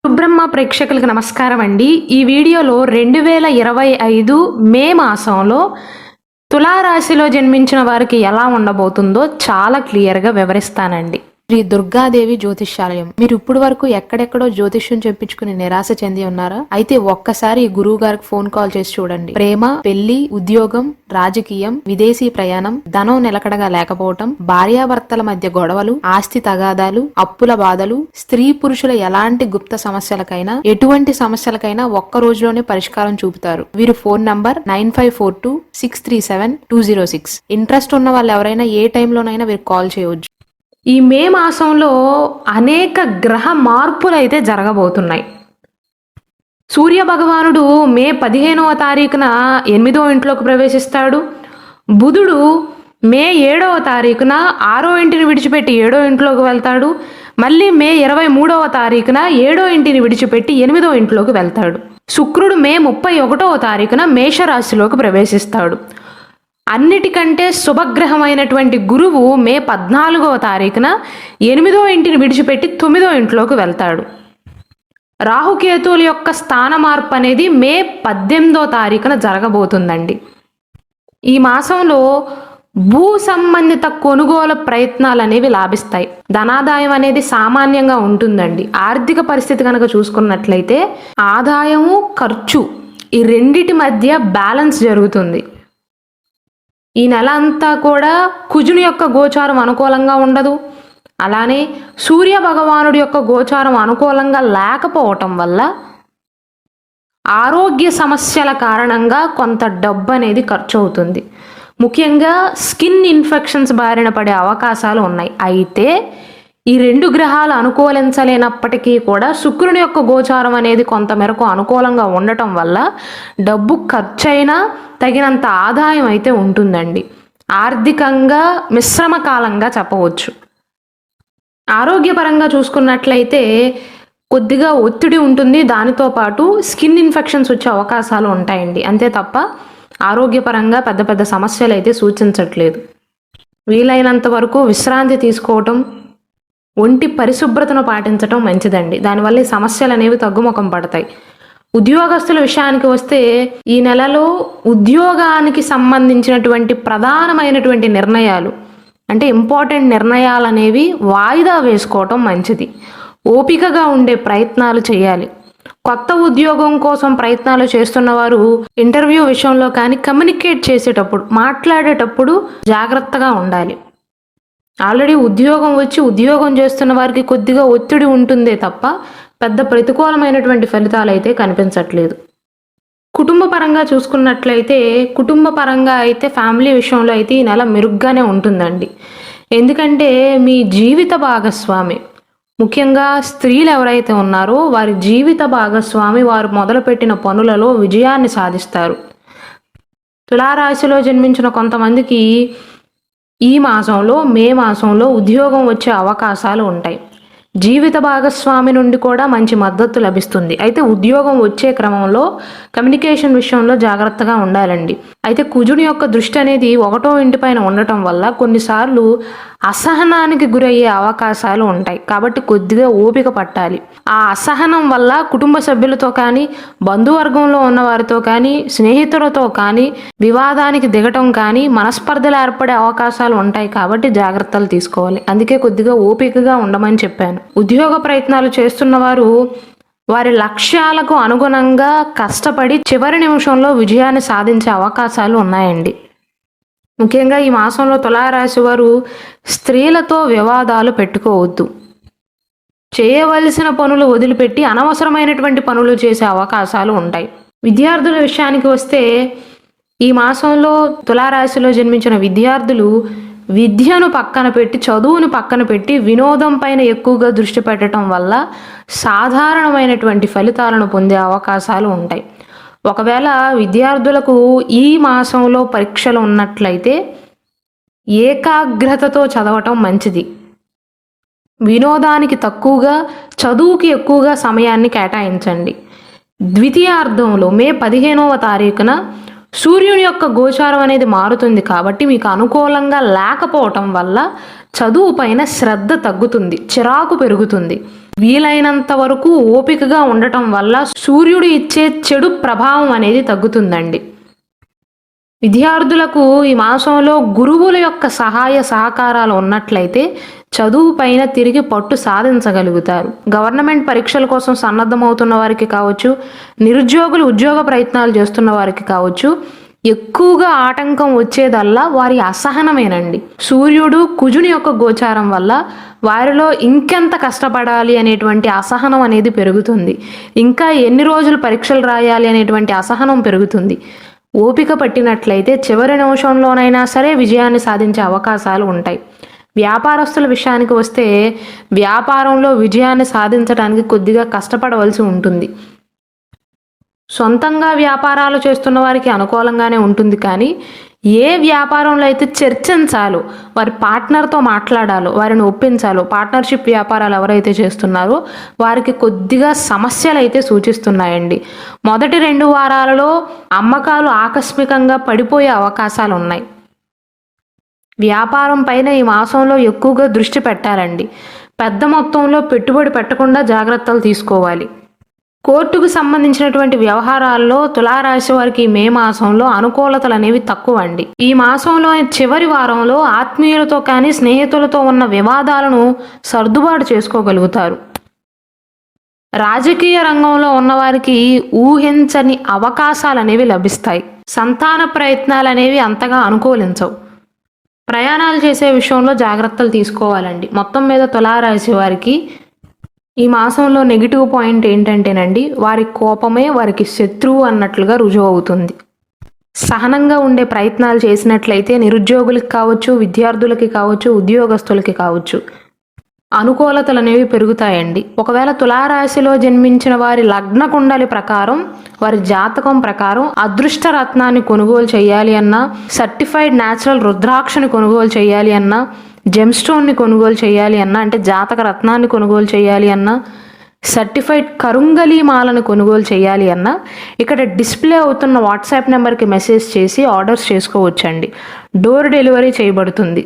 సుబ్రహ్మ ప్రేక్షకులకు నమస్కారం అండి. ఈ వీడియోలో 2025 మే మాసంలో తులారాశిలో జన్మించిన వారికి ఎలా ఉండబోతుందో చాలా క్లియర్గా వివరిస్తానండి. శ్రీ దుర్గాదేవి జ్యోతిష్యాలయం. మీరు ఇప్పుడు వరకు ఎక్కడెక్కడో జ్యోతిష్యం చెప్పించుకుని నిరాశ చెంది ఉన్నారా? అయితే ఒక్కసారి గురువు గారికి ఫోన్ కాల్ చేసి చూడండి. ప్రేమ, పెళ్లి, ఉద్యోగం, రాజకీయం, విదేశీ ప్రయాణం, ధనం నిలకడగా లేకపోవటం, భార్యాభర్తల మధ్య గొడవలు, ఆస్తి తగాదాలు, అప్పుల బాధలు, స్త్రీ పురుషుల ఎలాంటి గుప్త సమస్యలకైనా ఎటువంటి సమస్యలకైనా ఒక్క రోజులోనే పరిష్కారం చూపుతారు. వీరు ఫోన్ నంబర్ 9542637206. ఇంట్రెస్ట్ ఉన్న వాళ్ళు ఎవరైనా ఏ టైంలోనైనా వీరు కాల్ చేయవచ్చు. ఈ మే మాసంలో అనేక గ్రహ మార్పులు అయితే జరగబోతున్నాయి. సూర్య భగవానుడు మే 15వ తారీఖున 8వ ఇంట్లోకి ప్రవేశిస్తాడు. బుధుడు మే 7వ తారీఖున 6వ ఇంటిని విడిచిపెట్టి 7వ ఇంట్లోకి వెళ్తాడు. మళ్ళీ మే 23వ తారీఖున 7వ ఇంటిని విడిచిపెట్టి 8వ ఇంట్లోకి వెళ్తాడు. శుక్రుడు మే 31వ తారీఖున మేషరాశిలోకి ప్రవేశిస్తాడు. అన్నిటికంటే శుభగ్రహమైనటువంటి గురువు మే 14వ తారీఖున 8వ ఇంటిని విడిచిపెట్టి 9వ ఇంట్లోకి వెళ్తాడు. రాహుకేతువుల యొక్క స్థాన మార్పు అనేది మే 18వ తారీఖున జరగబోతుందండి. ఈ మాసంలో భూ సంబంధిత కొనుగోలు ప్రయత్నాలు అనేవి లాభిస్తాయి. ధనాదాయం అనేది సామాన్యంగా ఉంటుందండి. ఆర్థిక పరిస్థితి కనుక చూసుకున్నట్లయితే ఆదాయము, ఖర్చు ఈ రెండిటి మధ్య బ్యాలెన్స్ జరుగుతుంది. ఈ నెల అంతా కూడా కుజుని యొక్క గోచారం అనుకూలంగా ఉండదు. అలానే సూర్య భగవానుడి యొక్క గోచారం అనుకూలంగా లేకపోవటం వల్ల ఆరోగ్య సమస్యల కారణంగా కొంత డబ్బు అనేది ఖర్చు అవుతుంది. ముఖ్యంగా స్కిన్ ఇన్ఫెక్షన్స్ బారిన పడే అవకాశాలు ఉన్నాయి. అయితే ఈ రెండు గ్రహాలు అనుకూలించలేనప్పటికీ కూడా శుక్రుని యొక్క గోచారం అనేది కొంతమేరకు అనుకూలంగా ఉండటం వల్ల డబ్బు ఖర్చైనా తగినంత ఆదాయం అయితే ఉంటుందండి. ఆర్థికంగా మిశ్రమ కాలంగా చెప్పవచ్చు. ఆరోగ్యపరంగా చూసుకున్నట్లయితే కొద్దిగా ఒత్తిడి ఉంటుంది. దానితో పాటు స్కిన్ ఇన్ఫెక్షన్స్ వచ్చే అవకాశాలు ఉంటాయండి. అంతే తప్ప ఆరోగ్యపరంగా పెద్ద పెద్ద సమస్యలు అయితే సూచించట్లేదు. వీలైనంత వరకు విశ్రాంతి తీసుకోవటం, ఒంటి పరిశుభ్రతను పాటించడం మంచిదండి. దానివల్ల ఈ సమస్యలు అనేవి తగ్గుముఖం పడతాయి. ఉద్యోగస్తుల విషయానికి వస్తే ఈ నెలలో ఉద్యోగానికి సంబంధించినటువంటి ప్రధానమైనటువంటి నిర్ణయాలు అంటే ఇంపార్టెంట్ నిర్ణయాలు అనేవి వాయిదా వేసుకోవటం మంచిది. ఓపికగా ఉండే ప్రయత్నాలు చేయాలి. కొత్త ఉద్యోగం కోసం ప్రయత్నాలు చేస్తున్న వారు ఇంటర్వ్యూ విషయంలో కానీ కమ్యూనికేట్ చేసేటప్పుడు మాట్లాడేటప్పుడు జాగ్రత్తగా ఉండాలి. ఆల్రెడీ ఉద్యోగం వచ్చి ఉద్యోగం చేస్తున్న వారికి కొద్దిగా ఒత్తిడి ఉంటుందే తప్ప పెద్ద ప్రతికూలమైనటువంటి ఫలితాలు అయితే కనిపించట్లేదు. కుటుంబ పరంగా చూసుకున్నట్లయితే ఫ్యామిలీ విషయంలో అయితే ఈ నెల మెరుగ్గానే ఉంటుందండి. ఎందుకంటే మీ జీవిత భాగస్వామి, ముఖ్యంగా స్త్రీలు ఎవరైతే ఉన్నారో వారి జీవిత భాగస్వామి వారు మొదలుపెట్టిన పనులలో విజయాన్ని సాధిస్తారు. తులారాశిలో జన్మించిన కొంతమందికి ఈ మాసంలో మే మాసంలో ఉద్యోగం వచ్చే అవకాశాలు ఉంటాయి. జీవిత భాగస్వామి నుండి కూడా మంచి మద్దతు లభిస్తుంది. అయితే ఉద్యోగం వచ్చే క్రమంలో కమ్యూనికేషన్ విషయంలో జాగ్రత్తగా ఉండాలండి. అయితే కుజుని యొక్క దృష్టి అనేది 1వ ఇంటిపైన ఉండటం వల్ల కొన్నిసార్లు అసహనానికి గురయ్యే అవకాశాలు ఉంటాయి. కాబట్టి కొద్దిగా ఓపిక పట్టాలి. ఆ అసహనం వల్ల కుటుంబ సభ్యులతో కానీ, బంధువర్గంలో ఉన్న వారితో కానీ, స్నేహితులతో కానీ వివాదానికి దిగటం కానీ, మనస్పర్ధలు ఏర్పడే అవకాశాలు ఉంటాయి. కాబట్టి జాగ్రత్తలు తీసుకోవాలి. అందుకే కొద్దిగా ఓపికగా ఉండమని చెప్పాను. ఉద్యోగ ప్రయత్నాలు చేస్తున్న వారు వారి లక్ష్యాలకు అనుగుణంగా కష్టపడి చివరి నిమిషంలో విజయాన్ని సాధించే అవకాశాలు ఉన్నాయండి. ముఖ్యంగా ఈ మాసంలో తులారాశి వారు స్త్రీలతో వివాదాలు పెట్టుకోవద్దు. చేయవలసిన పనులు వదిలిపెట్టి అనవసరమైనటువంటి పనులు చేసే అవకాశాలు ఉంటాయి. విద్యార్థుల విషయానికి వస్తే ఈ మాసంలో తులారాశిలో జన్మించిన విద్యార్థులు విద్యను పక్కన పెట్టి, చదువును పక్కన పెట్టి వినోదం పైన ఎక్కువగా దృష్టి పెట్టడం వల్ల సాధారణమైనటువంటి ఫలితాలను పొందే అవకాశాలు ఉంటాయి. ఒకవేళ విద్యార్థులకు ఈ మాసంలో పరీక్షలు ఉన్నట్లయితే ఏకాగ్రతతో చదవటం మంచిది. వినోదానికి తక్కువగా, చదువుకి ఎక్కువగా సమయాన్ని కేటాయించండి. ద్వితీయార్థంలో మే 15వ తారీఖున సూర్యుని యొక్క గోచారం అనేది మారుతుంది. కాబట్టి మీకు అనుకూలంగా లేకపోవటం వల్ల చదువు పైన శ్రద్ధ తగ్గుతుంది, చిరాకు పెరుగుతుంది. వీలైనంత వరకు ఓపికగా ఉండటం వల్ల సూర్యుడు ఇచ్చే చెడు ప్రభావం అనేది తగ్గుతుందండి. విద్యార్థులకు ఈ మాసంలో గురువుల యొక్క సహాయ సహకారాలు ఉన్నట్లయితే చదువు పైన తిరిగి పట్టు సాధించగలుగుతారు. గవర్నమెంట్ పరీక్షల కోసం సన్నద్ధమవుతున్న వారికి కావచ్చు, నిరుద్యోగులు ఉద్యోగ ప్రయత్నాలు చేస్తున్న వారికి కావచ్చు, ఎక్కువగా ఆటంకం వచ్చేదల్లా వారి అసహనమేనండి. సూర్యుడు కుజుని యొక్క గోచారం వల్ల వారిలో ఇంకెంత కష్టపడాలి అనేటువంటి అసహనం అనేది పెరుగుతుంది. ఇంకా ఎన్ని రోజులు పరీక్షలు రాయాలి అనేటువంటి అసహనం పెరుగుతుంది. ఓపిక పట్టినట్లయితే చివరి నిమిషంలోనైనా సరే విజయాన్ని సాధించే అవకాశాలు ఉంటాయి. వ్యాపారస్తుల విషయానికి వస్తే వ్యాపారంలో విజయాన్ని సాధించడానికి కొద్దిగా కష్టపడవలసి ఉంటుంది. సొంతంగా వ్యాపారాలు చేస్తున్న వారికి అనుకూలంగానే ఉంటుంది, కానీ ఏ వ్యాపారంలో అయితే చర్చించాలో, వారి పార్ట్నర్తో మాట్లాడాలో, వారిని ఒప్పించాలో, పార్ట్నర్షిప్ వ్యాపారాలు ఎవరైతే చేస్తున్నారో వారికి కొద్దిగా సమస్యలు అయితే సూచిస్తున్నాయండి. మొదటి 2 వారాలలో అమ్మకాలు ఆకస్మికంగా పడిపోయే అవకాశాలు ఉన్నాయి. వ్యాపారం పైన ఈ మాసంలో ఎక్కువగా దృష్టి పెట్టాలండి. పెద్ద మొత్తంలో పెట్టుబడి పెట్టకుండా జాగ్రత్తలు తీసుకోవాలి. కోర్టుకు సంబంధించినటువంటి వ్యవహారాల్లో తులారాశి వారికి మే మాసంలో అనుకూలతలు అనేవి తక్కువ అండి. ఈ మాసంలో చివరి వారంలో ఆత్మీయులతో కానీ స్నేహితులతో ఉన్న వివాదాలను సర్దుబాటు చేసుకోగలుగుతారు. రాజకీయ రంగంలో ఉన్నవారికి ఊహించని అవకాశాలు అనేవి లభిస్తాయి. సంతాన ప్రయత్నాలు అనేవి అంతగా అనుకూలించవు. ప్రయాణాలు చేసే విషయంలో జాగ్రత్తలు తీసుకోవాలండి. మొత్తం మీద తులారాశి వారికి ఈ మాసంలో నెగిటివ్ పాయింట్ ఏంటంటేనండి, వారి కోపమే వారికి శత్రువు అన్నట్లుగా రుజువు అవుతుంది. సహనంగా ఉండే ప్రయత్నాలు చేసినట్లయితే నిరుద్యోగులకి కావచ్చు, విద్యార్థులకి కావచ్చు, ఉద్యోగస్తులకి కావచ్చు అనుకూలతలు అనేవి పెరుగుతాయండి. ఒకవేళ తులారాశిలో జన్మించిన వారి లగ్న కుండలి ప్రకారం, వారి జాతకం ప్రకారం అదృష్ట రత్నాన్ని కొనుగోలు చేయాలి అన్నా, సర్టిఫైడ్ న్యాచురల్ రుద్రాక్షని కొనుగోలు చేయాలి అన్నా, జెమ్ స్టోన్ని కొనుగోలు చేయాలి అన్నా, అంటే జాతక రత్నాన్ని కొనుగోలు చేయాలి అన్నా, సర్టిఫైడ్ కరుంగలి మాలను కొనుగోలు చేయాలి అన్నా ఇక్కడ డిస్ప్లే అవుతున్న వాట్సాప్ నెంబర్కి మెసేజ్ చేసి ఆర్డర్స్ చేసుకోవచ్చండి. డోర్ డెలివరీ చేయబడుతుంది.